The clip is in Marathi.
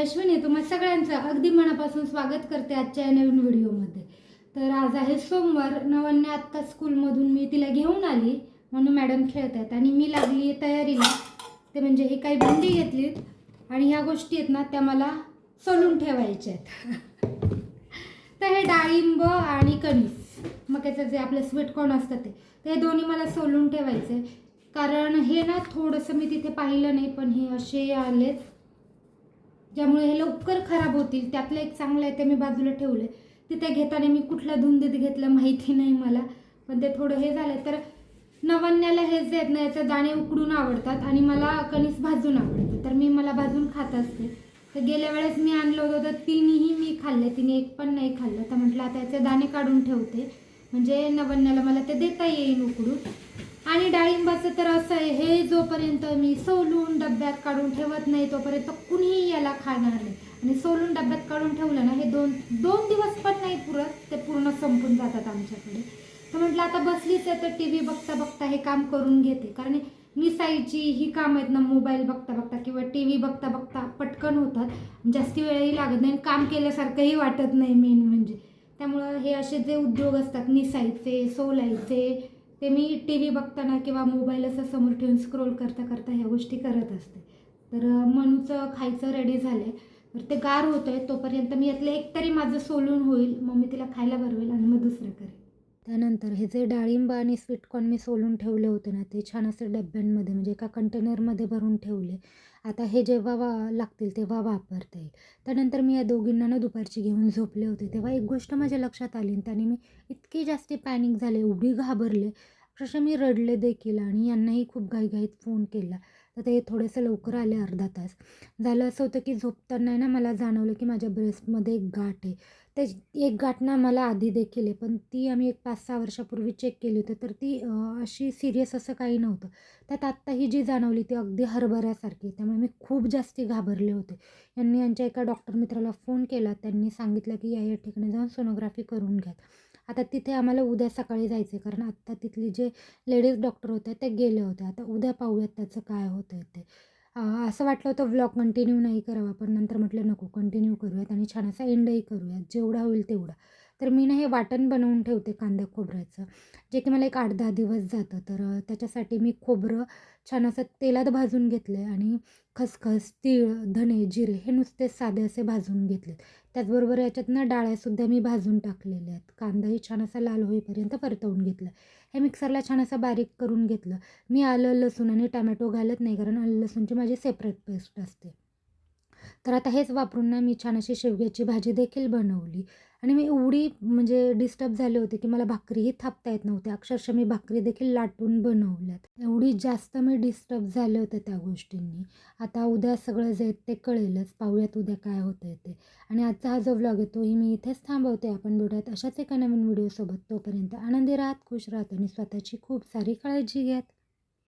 अश्विनी, तुम्हा सगळ्यांचं अगदी मनापासून स्वागत करते आजच्या या नवीन व्हिडिओमध्ये. तर आज आहे सोमवार. नवन्या आत्ता स्कूलमधून मी तिला घेऊन आली म्हणून मॅडम खेळत आहेत आणि मी लागली तयारीला. ते म्हणजे हे काही भांडी घेतलीत आणि ह्या गोष्टी आहेत ना त्या मला सोलून ठेवायच्या आहेत. तर हे डाळिंब आणि कणीस, मक्याचं जे आपलं स्वीटकॉर्न असतं ते दोन्ही मला सोलून ठेवायचे. कारण हे ना थोडंसं मी तिथे पाहिलं नाही, पण हे असे आलेत ज्यामुळे हे लवकर खराब होतील. त्यातलं एक चांगलं आहे ते मी बाजूला ठेवले. तिथे घेताना मी कुठल्या धुंदीत घेतलं माहिती नाही मला, पण ते थोडं हे झालं. तर नवन्याला हे जे आहेत ना याचे दाणे उकडून आवडतात आणि मला कणीस भाजून आवडतं, तर मला भाजून खात असते. तर गेल्या वेळेस मी आणलं होतं तर तिन्ही मी खाल्ले, तिने एक पण नाही खाल्लं. तर म्हटलं आता याचे दाणे काढून ठेवते म्हणजे नवन्याला मला ते देता येईल उकडून. आणि डाळिंबाचं तर असं आहे, हे जोपर्यंत मी सोलून डब्यात काढून ठेवत नाही तोपर्यंत कुणीही याला खाणार नाही. आणि सोलून डब्यात काढून ठेवलं ना हे दोन दिवस पण नाही पुरत, ते पूर्ण संपून जातात आमच्याकडे. तर म्हटलं आता बसलीच आहे तर टी व्ही बघता बघता हे काम करून घेते. कारण निसायची ही काम आहेत ना, मोबाईल बघता बघता किंवा टी व्ही बघता बघता पटकन होतात, जास्ती वेळही लागत नाही, काम केल्यासारखंही वाटत नाही मेन म्हणजे. त्यामुळं हे असे जे उद्योग असतात निसायचे, सोलायचे, ते मी टी व्ही बघताना किंवा मोबाईल असं समोर ठेवून स्क्रोल करता करता ह्या गोष्टी करत असते. तर मनूचं खायचं रेडी झालं तर ते गार होतं आहे तोपर्यंत मी यातलं एक तरी माझं सोलून होईल, मग मी तिला खायला भरवेल आणि मग दुसरं करेल. त्यानंतर हे जे डाळिंब आणि स्वीटकॉर्न मी सोलून ठेवले होते ना ते छान असे डब्यांमध्ये म्हणजे एका कंटेनरमध्ये भरून ठेवले. आता हे जेव्हा लागतील तेव्हा वापरता येईल. त्यानंतर मी या दोघींना ना दुपारची घेऊन झोपले होते, तेव्हा एक गोष्ट माझ्या लक्षात आली आणि त्याने मी इतकी जास्ती पॅनिक झाले, एवढी घाबरले, अक्षरशः मी रडले देखील आणि यांनाही खूप घाईघाईत फोन केला. तर ते थोडेसे लवकर आले, अर्धा तास. झालं असं होतं की झोपताना ना मला जाणवलं की माझ्या ब्रेस्टमध्ये एक गाठ आहे. ते एक गाठ ना मला आधी देखील आहे, पण ती आम्ही एक 5-6 वर्षापूर्वी चेक केली होती, तर ती अशी सिरियस असं काही नव्हतं. त्यात आत्ता ही जी जाणवली ती अगदी हरभऱ्यासारखी. त्यामुळे मी खूप जास्ती घाबरले होते. यांनी यांच्या एका डॉक्टर मित्राला फोन केला. त्यांनी सांगितलं की या ठिकाणी जाऊन सोनोग्राफी करून घ्या. आता तिथे आम्हाला उद्या सकाळी जायचं आहे, कारण आत्ता तिथले जे लेडीज डॉक्टर होते ते गेले होते. आता उद्या पाहूयात त्याचं काय होतं ते. असं वाटलं होतं व्लॉग कंटिन्यू नाही करावा, पण नंतर म्हटलं नको, कंटिन्यू करूयात आणि छान असा एंडही करूयात, जेवढा होईल तेवढा. तर मी ना हे वाटण बनवून ठेवते कांदा खोबऱ्याचं, जे की मला एक 8-10 दिवस जातं. तर त्याच्यासाठी मी खोबरं छान असं तेलात भाजून घेतलं आहे आणि खसखस, तीळ, धणे, जिरे हे नुसते साधे असे भाजून घेतलेत. त्याचबरोबर याच्यात ना डाळ्यासुद्धा मी भाजून टाकलेल्या आहेत. कांदाही छान असा लाल होईपर्यंत परतवून घेतला. हे मिक्सरला छान असं बारीक करून घेतलं. मी आलं, लसूण आणि टमॅटो घालत नाही, कारण आलं लसूणची माझी सेपरेट पेस्ट असते. तर आता हेच वापरून ना मी छान अशी शेवग्याची भाजी देखील बनवली आणि मी एवढी म्हणजे डिस्टर्ब झाले होते की मला भाकरीही थापता येत नव्हते. अक्षरशः मी भाकरी देखील लाटून बनवल्यात. एवढी जास्त मी डिस्टर्ब झाले होते त्या गोष्टींनी. आता उद्या सगळं जे ते कळेलच. पाहूयात उद्या काय होतंय ते. आणि आजचा हा जो व्लॉग आहे तोही मी इथेच थांबवते. आपण भेटूयात अशाच एका नवीन व्हिडिओसोबत. तोपर्यंत आनंदी राहत, खुश राहत आणि स्वतःची खूप सारी काळजी घ्या.